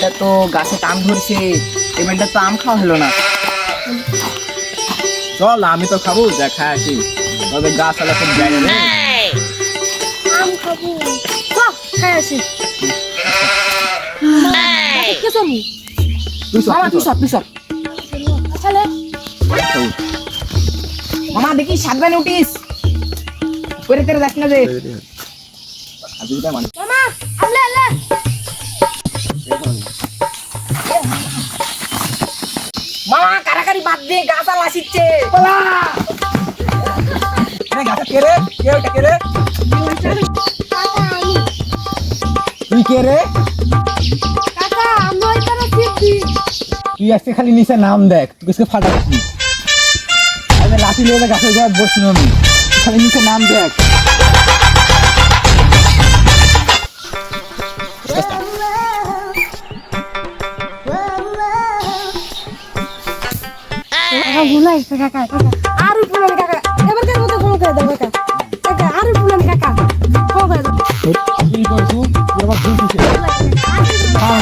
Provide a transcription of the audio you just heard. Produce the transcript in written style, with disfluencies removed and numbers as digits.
এটা তো গাছে আম ধরছে, এবারটা তো আম খাওয়া হলো না। চল আমি তো খাবো, দেখা আসি। তবে গাছ আলা খুব জায়গা রে। আম খাবো, চল খাই আসি। কে চলবি? মামা তুই সব চলে মামা দেখি সাবধানে উঠিস, করে তেরে দেখ না যে। মামা আলে আলে মামা কারাকারি বাদ দে, গাছ আলা আসিচ্ছে। গাছে কে রে? কে ওটা কে রে? কাকা আমি তুই কে রে? কাকা আমি ওইখানে ফিরছি। তুই আজকে খালি নিচে নাম দেখ, তুই কিসকে ফাটাচ্ছিস? আমি লাঠি লিয়ে গাছের গোড়ায় বসছি আমি, তুই খালি নিচে নাম দেখ। কাকা ভুলাই কাকা কাকা আর ভুলাই কাকা, এবারকার মতো ক্ষমা করে দাও কাকা। কাকা আর ভুলাই কাকা, ক্ষমা করে দাও। কি করছু? তুই আবার ভুল কিছু। আর ভুলাই কাকা, আর ভুলাই। হ্যাঁ,